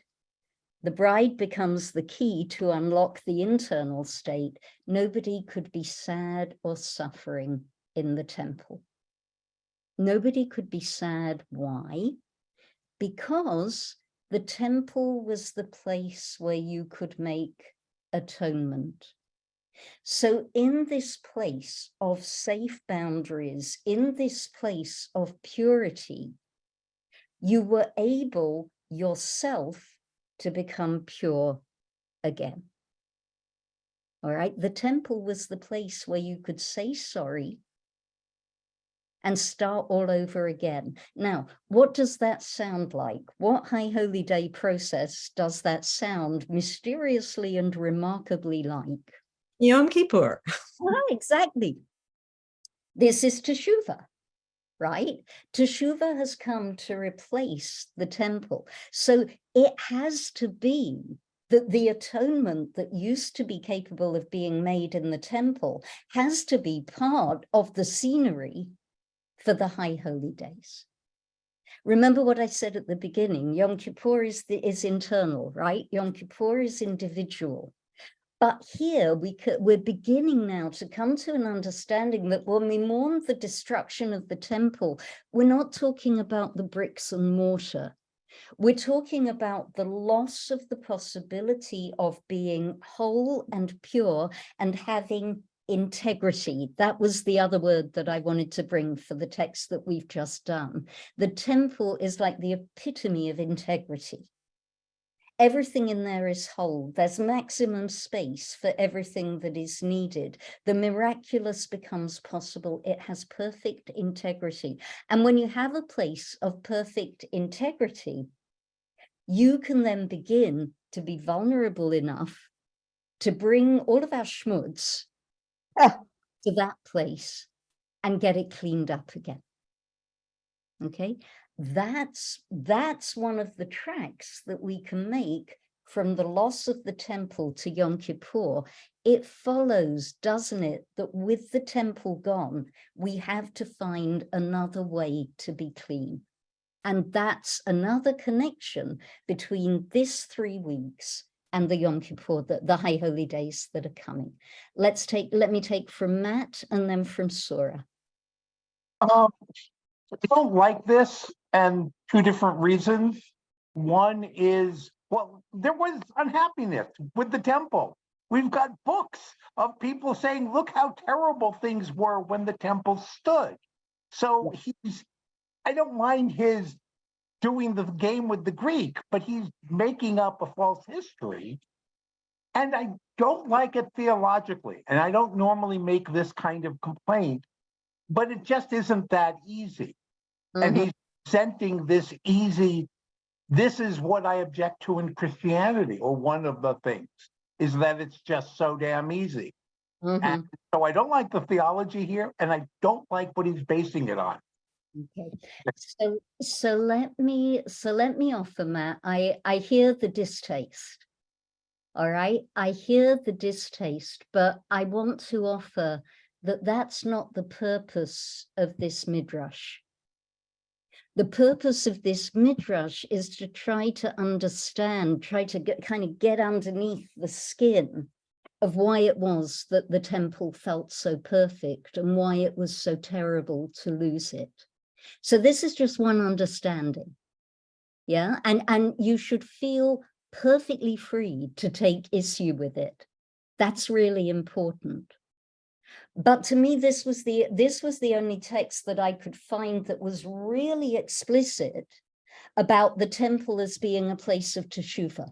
The bride becomes the key to unlock the internal state. Nobody could be sad or suffering in the temple. Nobody could be sad. Why? Because the temple was the place where you could make atonement. So in this place of safe boundaries, in this place of purity, you were able yourself to become pure again. All right, the temple was the place where you could say sorry and start all over again. Now, what does that sound like? What High Holy Day process does that sound mysteriously and remarkably like? Yom Kippur. Exactly. This is Teshuvah, right? Teshuvah has come to replace the temple. So it has to be that the atonement that used to be capable of being made in the temple has to be part of the scenery for the High Holy Days. Remember what I said at the beginning, Yom Kippur is internal, right? Yom Kippur is individual. But here we're beginning now to come to an understanding that when we mourn the destruction of the temple, we're not talking about the bricks and mortar. We're talking about the loss of the possibility of being whole and pure and having integrity. That was the other word that I wanted to bring for the text that we've just done. The temple is like the epitome of integrity. Everything in there is whole. There's maximum space for everything that is needed. The miraculous becomes possible. It has perfect integrity. And when you have a place of perfect integrity, you can then begin to be vulnerable enough to bring all of our schmutz to that place and get it cleaned up again. Okay, that's one of the tracks that we can make from the loss of the temple to Yom Kippur. It follows, doesn't it, that with the temple gone, we have to find another way to be clean. And that's another connection between this 3 weeks and the Yom Kippur, the High Holy Days that are coming. Let me take from Matt and then from Sora. I don't like this, and 2 different reasons. One is, well, there was unhappiness with the temple. We've got books of people saying, look how terrible things were when the temple stood. So I don't mind his doing the game with the Greek, but he's making up a false history. And I don't like it theologically. And I don't normally make this kind of complaint, but it just isn't that easy. And he's presenting this easy, this is what I object to in Christianity, or one of the things, is that it's just so damn easy. And so I don't like the theology here, and I don't like what he's basing it on. Okay, so let me offer, Matt. I hear the distaste. All right, I hear the distaste, but I want to offer that that's not the purpose of this midrash. The purpose of this midrash is to try to understand, try to get underneath the skin of why it was that the temple felt so perfect and why it was so terrible to lose it. So this is just one understanding, yeah? And you should feel perfectly free to take issue with it. That's really important. But to me, this was the only text that I could find that was really explicit about the temple as being a place of teshuvah.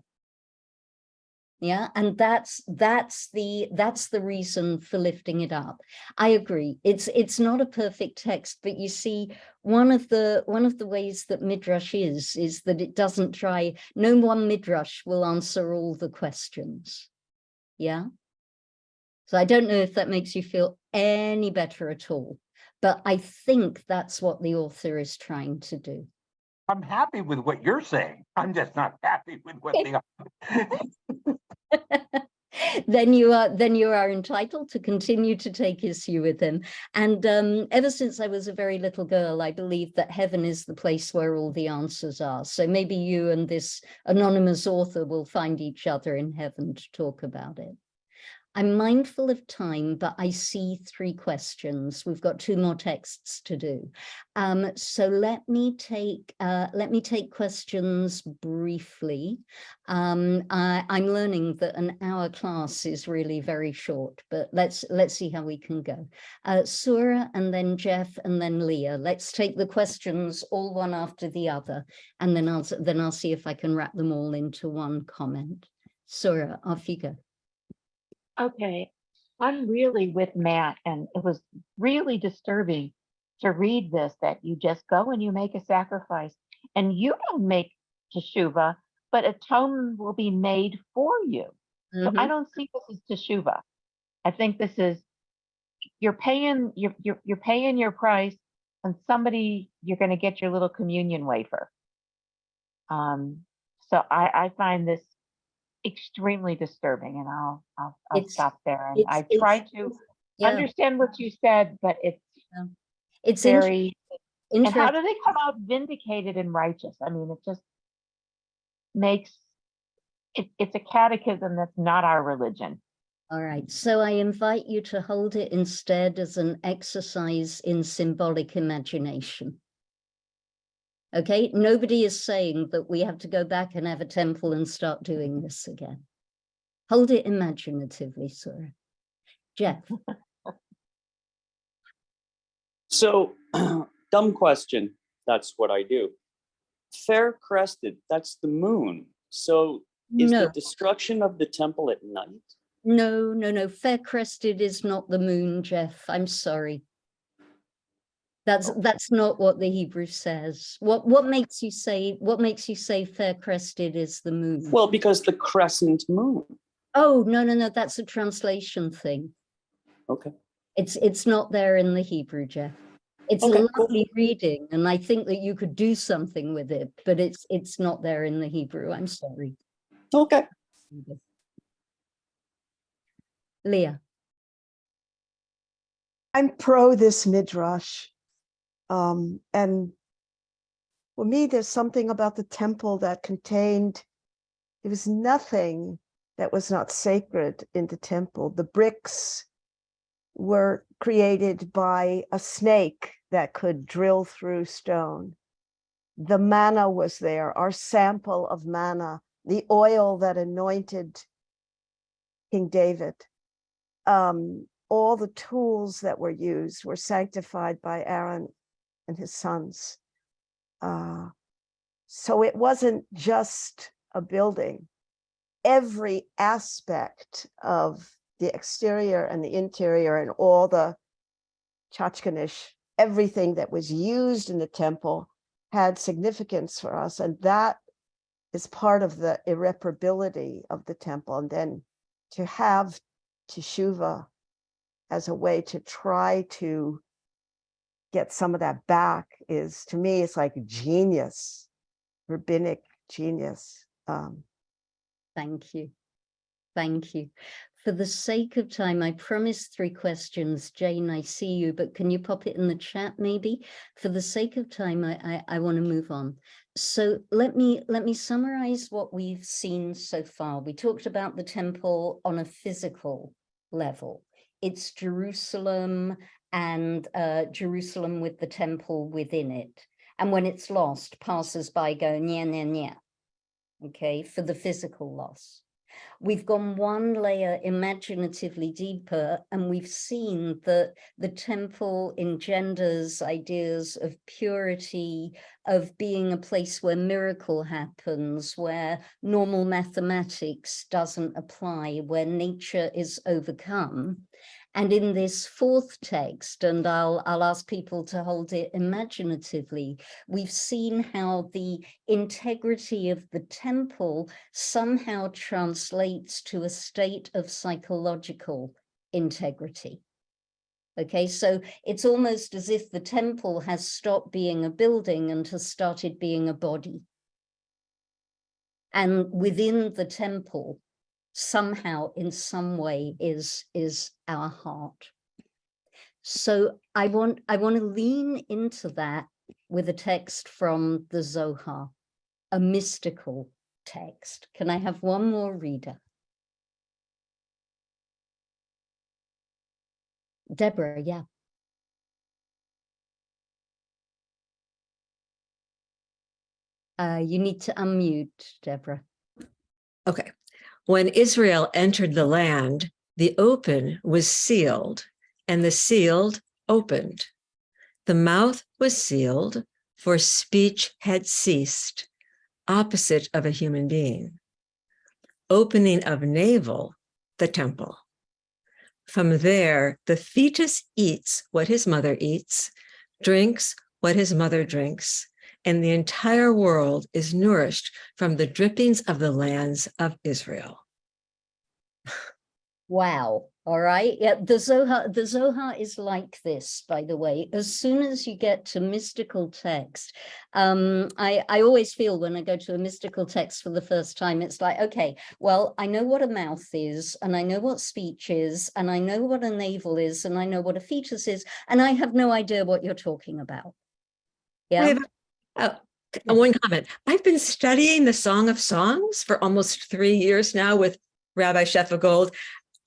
Yeah, and that's the reason for lifting it up. I agree. It's not a perfect text, but you see, one of the ways that midrash is that it doesn't try. No one midrash will answer all the questions. Yeah. So I don't know if that makes you feel any better at all, but I think that's what the author is trying to do. I'm happy with what you're saying. I'm just not happy with what they are. Then you are entitled to continue to take issue with him. And ever since I was a very little girl, I believed that heaven is the place where all the answers are. So maybe you and this anonymous author will find each other in heaven to talk about it. I'm mindful of time, but I see 3 questions. We've got 2 more texts to do. So let me take questions briefly. I'm learning that an hour class is really very short, but let's see how we can go. Sura, and then Jeff, and then Leah. Let's take the questions all one after the other, and then I'll see if I can wrap them all into one comment. Sura, off you go. Okay, I'm really with Matt, and it was really disturbing to read this, that you just go and you make a sacrifice and you don't make teshuvah, but atonement will be made for you. So I don't see this as teshuvah. I think this is, you're paying your price, and you're going to get your little communion wafer. So I find this extremely disturbing, and I'll stop there. And I tried to understand what you said, but it's very interesting. And how do they come out vindicated and righteous? I mean, it just makes it's a catechism that's not our religion. All right, so I invite you to hold it instead as an exercise in symbolic imagination. Okay, nobody is saying that we have to go back and have a temple and start doing this again. Hold it imaginatively, Sura. Jeff. So, dumb question. That's what I do. Fair crested, that's the moon. So is the destruction of the temple at night? No. Fair crested is not the moon, Jeff. I'm sorry. That's not what the Hebrew says. What makes you say fair crested is the moon? Well, because the crescent moon. Oh, no, that's a translation thing. Okay. It's not there in the Hebrew, Jeff. It's a lovely reading, and I think that you could do something with it, but it's not there in the Hebrew. I'm sorry. Okay. Leah. I'm pro this midrash. And for me, there's something about the temple that there was nothing that was not sacred in the temple. The bricks were created by a snake that could drill through stone. The manna was there, our sample of manna, the oil that anointed King David. All the tools that were used were sanctified by Aaron and his sons. So it wasn't just a building. Every aspect of the exterior and the interior and all the tchotchkenish, everything that was used in the temple had significance for us. And that is part of the irreparability of the temple. And then to have teshuvah as a way to try to get some of that back is, to me, it's like genius, rabbinic genius. Thank you. For the sake of time, I promised 3 questions. Jane, I see you, but can you pop it in the chat maybe? For the sake of time, I want to move on. So let me summarize what we've seen so far. We talked about the temple on a physical level. It's Jerusalem, and Jerusalem with the temple within it. And when it's lost, passers-by go, nya, nya, nya. Okay, for the physical loss. We've gone one layer imaginatively deeper, and we've seen that the temple engenders ideas of purity, of being a place where miracle happens, where normal mathematics doesn't apply, where nature is overcome. And in this fourth text, and I'll ask people to hold it imaginatively, we've seen how the integrity of the temple somehow translates to a state of psychological integrity. Okay, so it's almost as if the temple has stopped being a building and has started being a body. And within the temple, somehow in some way is our heart. So I want to lean into that with a text from the Zohar, a mystical text. Can I have one more reader? Deborah, yeah. You need to unmute, Deborah. Okay. When Israel entered the land, the open was sealed, and the sealed opened. The mouth was sealed, for speech had ceased, opposite of a human being. Opening of navel, the temple. From there, the fetus eats what his mother eats, drinks what his mother drinks, and the entire world is nourished from the drippings of the lands of Israel. Wow. All right. Yeah, the Zohar is like this, by the way. As soon as you get to mystical text, I always feel when I go to a mystical text for the first time, it's like, okay, well, I know what a mouth is, and I know what speech is, and I know what a navel is, and I know what a fetus is, and I have no idea what you're talking about. Yeah. One comment. I've been studying the Song of Songs for almost 3 years now with Rabbi Gold,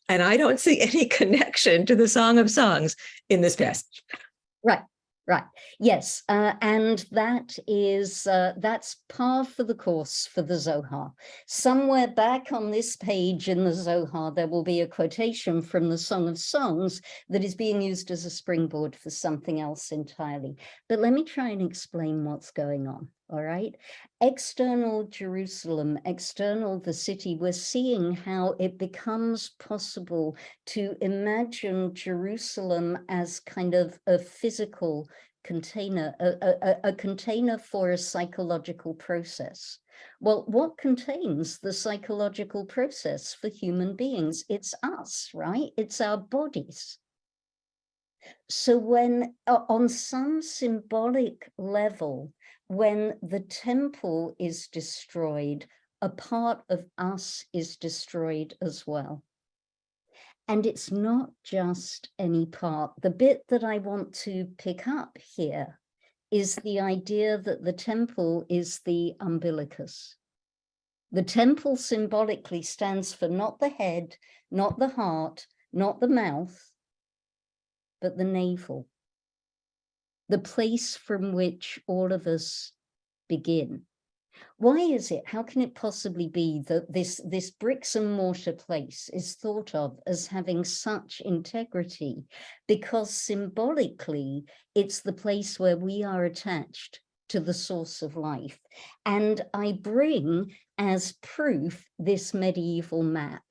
and I don't see any connection to the Song of Songs in this passage. Right. Yes, and that is that's par for the course for the Zohar. Somewhere back on this page in the Zohar, there will be a quotation from the Song of Songs that is being used as a springboard for something else entirely. But let me try and explain what's going on. All right. External Jerusalem, external the city, we're seeing how it becomes possible to imagine Jerusalem as kind of a physical container, a container for a psychological process. Well, what contains the psychological process for human beings? It's us, right? It's our bodies. So when, on some symbolic level, when the temple is destroyed, a part of us is destroyed as well. And it's not just any part. The bit that I want to pick up here is the idea that the temple is the umbilicus. The temple symbolically stands for not the head, not the heart, not the mouth, but the navel, the place from which all of us begin. Why is it? How can it possibly be that this bricks and mortar place is thought of as having such integrity? Because symbolically, it's the place where we are attached to the source of life. And I bring as proof this medieval map,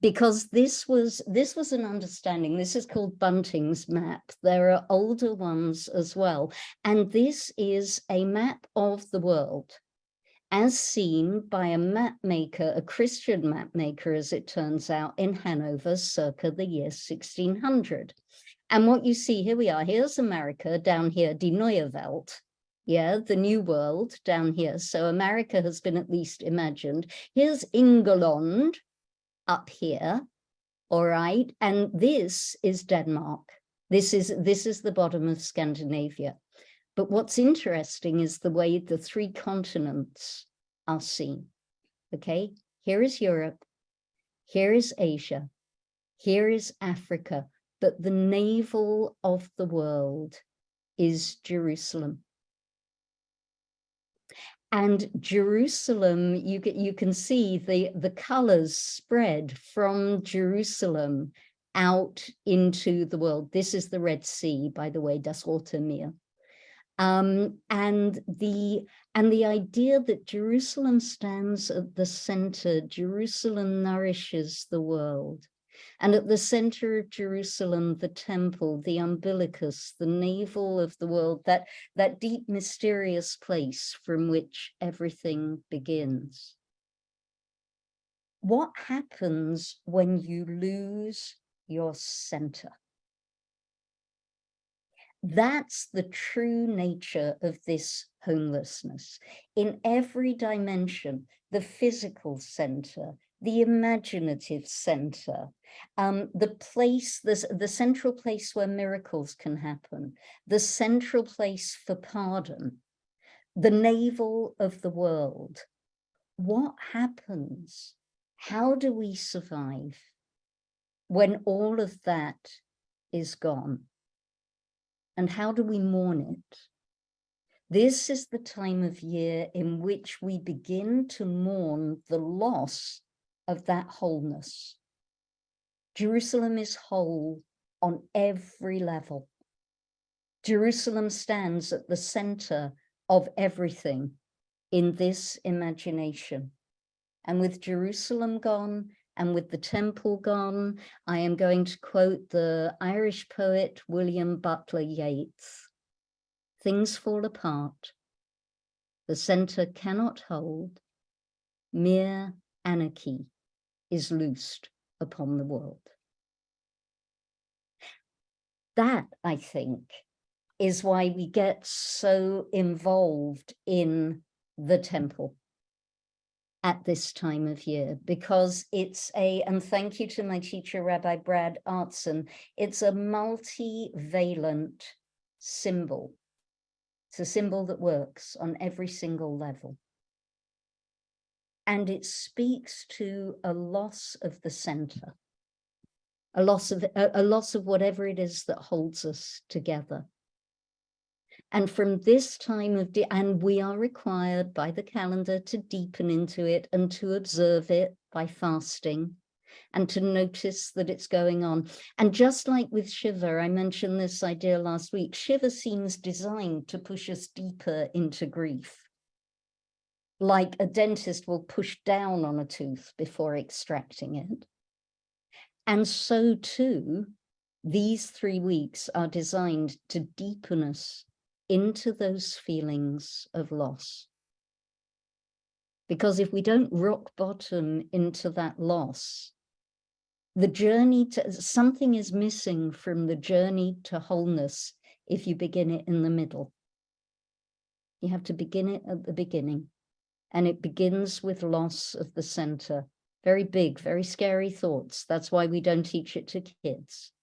because this was an understanding. This is called Bunting's map. There are older ones as well. And this is a map of the world as seen by a map maker, a Christian map maker, as it turns out, in Hanover, circa the year 1600. And what you see, here we are, here's America, down here, Die Neue Welt, yeah, the new world down here. So America has been at least imagined. Here's England up here, all right, and this is Denmark. This is the bottom of Scandinavia. But what's interesting is the way the three continents are seen. Okay, here is Europe, here is Asia, here is Africa, but the navel of the world is Jerusalem. And Jerusalem, you can see the colors spread from Jerusalem out into the world. This is the Red Sea, by the way, das Rote Meer. And the idea that Jerusalem stands at the center, Jerusalem nourishes the world. And at the center of Jerusalem, the temple, the umbilicus, the navel of the world, that deep, mysterious place from which everything begins. What happens when you lose your center? That's the true nature of this homelessness. In every dimension, the physical center, the imaginative center, the place, the central place where miracles can happen, the central place for pardon, the navel of the world. What happens? How do we survive when all of that is gone? And how do we mourn it? This is the time of year in which we begin to mourn the loss of that wholeness. Jerusalem is whole on every level. Jerusalem stands at the center of everything in this imagination. And with Jerusalem gone, and with the temple gone, I am going to quote the Irish poet William Butler Yeats. Things fall apart. The center cannot hold. Mere anarchy is loosed upon the world. That, I think, is why we get so involved in the temple at this time of year, because it's and thank you to my teacher, Rabbi Brad Artson, it's a multivalent symbol. It's a symbol that works on every single level. And it speaks to a loss of the center, a loss of whatever it is that holds us together. And from this time of and we are required by the calendar to deepen into it and to observe it by fasting and to notice that it's going on. And just like with Shiva, I mentioned this idea last week, Shiva seems designed to push us deeper into grief. Like a dentist will push down on a tooth before extracting it. And so too, these 3 weeks are designed to deepen us into those feelings of loss. Because if we don't rock bottom into that loss, the journey to something is missing from the journey to wholeness if you begin it in the middle. You have to begin it at the beginning. And it begins with loss of the center. Very big, very scary thoughts. That's why we don't teach it to kids.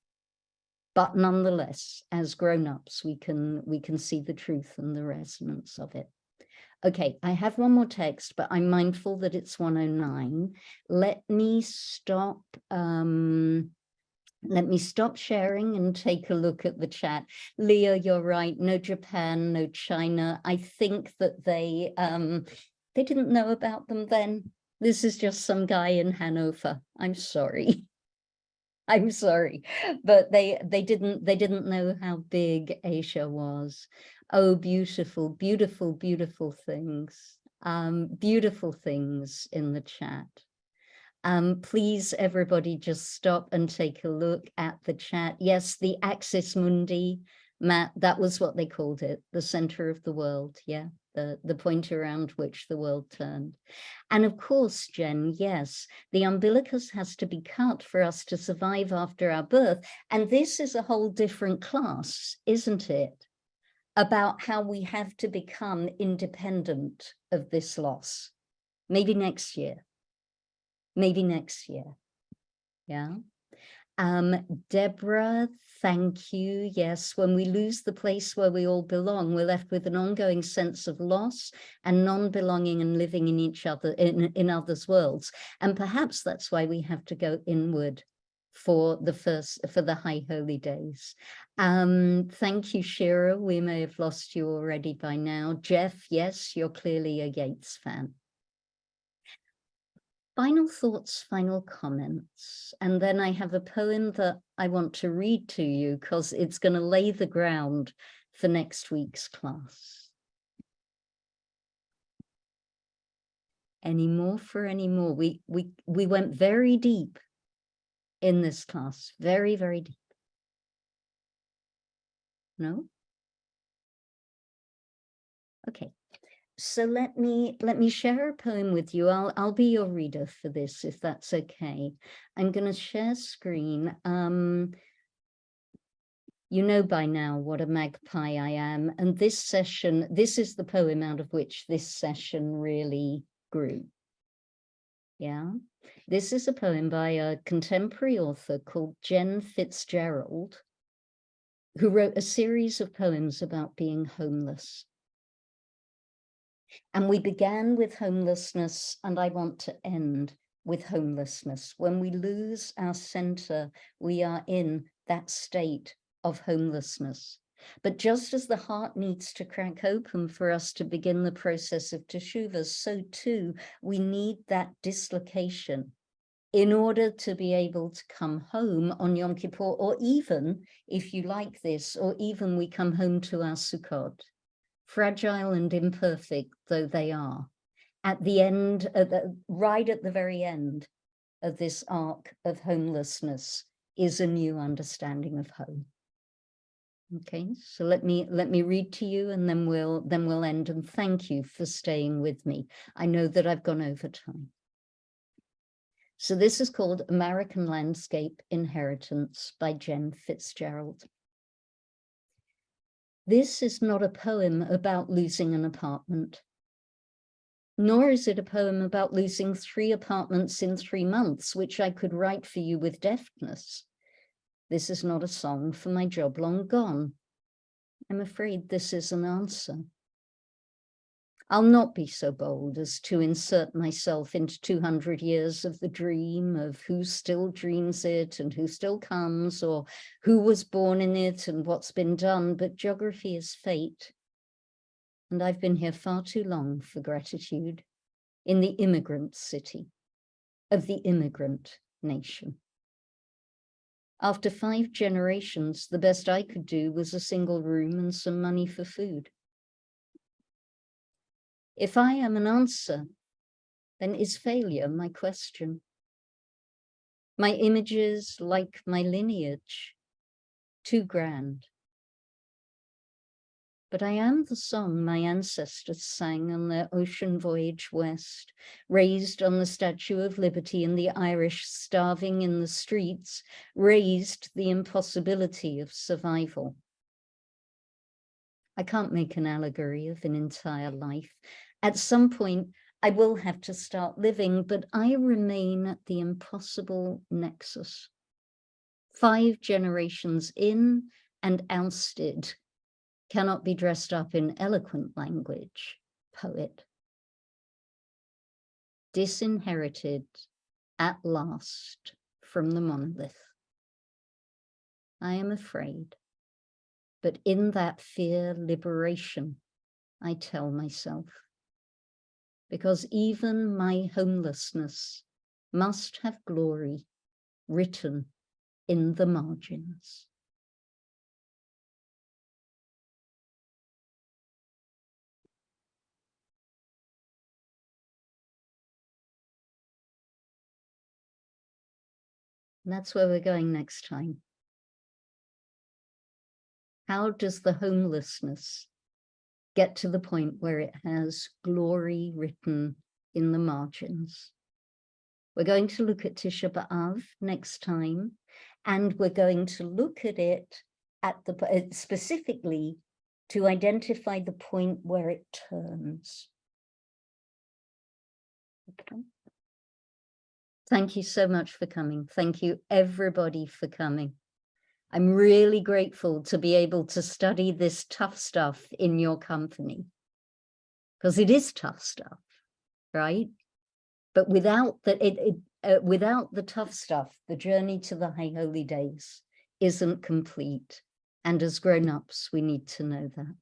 But nonetheless, as grown-ups, we can see the truth and the resonance of it. Okay, I have one more text, but I'm mindful that it's 1:09. Let me stop sharing and take a look at the chat. Leah, you're right. No Japan, no China. I think that they didn't know about them then. This is just some guy in Hanover. I'm sorry. I'm sorry, but they didn't know how big Asia was. Oh, beautiful, beautiful, beautiful things. Beautiful things in the chat. Please, everybody, just stop and take a look at the chat. Yes, the Axis Mundi, Matt, that was what they called it, the center of the world. Yeah, the point around which the world turned. And of course, Jen, yes, the umbilicus has to be cut for us to survive after our birth. And this is a whole different class, isn't it? About how we have to become independent of this loss. Maybe next year. Maybe next year. Yeah. Deborah, thank you. Yes, when we lose the place where we all belong, we're left with an ongoing sense of loss and non-belonging and living in each other, in others' worlds. And perhaps that's why we have to go inward for the High Holy Days. Thank you, Shira. We may have lost you already by now. Jeff, yes, you're clearly a Yeats fan. Final thoughts, final comments. And then I have a poem that I want to read to you because it's going to lay the ground for next week's class. Any more for any more? We went very deep in this class, very, very deep. No? Okay. So let me share a poem with you. I'll be your reader for this, if that's okay. I'm going to share screen. You know by now what a magpie I am, and this session, this is the poem out of which this session really grew. Yeah, this is a poem by a contemporary author called Jen Fitzgerald, who wrote a series of poems about being homeless. And we began with homelessness, and I want to end with homelessness. When we lose our center, we are in that state of homelessness. But just as the heart needs to crack open for us to begin the process of teshuvah, so too we need that dislocation in order to be able to come home on Yom Kippur, or even, if you like this, or even we come home to our Sukkot. Fragile and imperfect though they are, at the end, right at the very end of this arc of homelessness is a new understanding of home. Okay, so let me read to you, and then we'll end. And thank you for staying with me. I know that I've gone over time. So this is called American Landscape Inheritance by Jen Fitzgerald. This is not a poem about losing an apartment, nor is it a poem about losing 3 apartments in 3 months, which I could write for you with deftness. This is not a song for my job long gone. I'm afraid this is an answer. I'll not be so bold as to insert myself into 200 years of the dream of who still dreams it and who still comes, or who was born in it and what's been done, but geography is fate. And I've been here far too long for gratitude in the immigrant city of the immigrant nation. After 5 generations, the best I could do was a single room and some money for food. If I am an answer, then is failure my question? My images, like my lineage, too grand. But I am the song my ancestors sang on their ocean voyage west, raised on the Statue of Liberty, and the Irish starving in the streets raised the impossibility of survival. I can't make an allegory of an entire life. At some point, I will have to start living, but I remain at the impossible nexus. 5 generations in and ousted cannot be dressed up in eloquent language, poet. Disinherited at last from the monolith. I am afraid, but in that fear, liberation, I tell myself, because even my homelessness must have glory written in the margins. And that's where we're going next time. How does the homelessness get to the point where it has glory written in the margins? We're going to look at Tisha B'Av next time, and we're going to look at it at the specifically to identify the point where it turns. Okay. Thank you so much for coming. Thank you, everybody, for coming. I'm really grateful to be able to study this tough stuff in your company, because it is tough stuff, right? But without without the tough stuff, the journey to the high holy days isn't complete. And as grown-ups, we need to know that.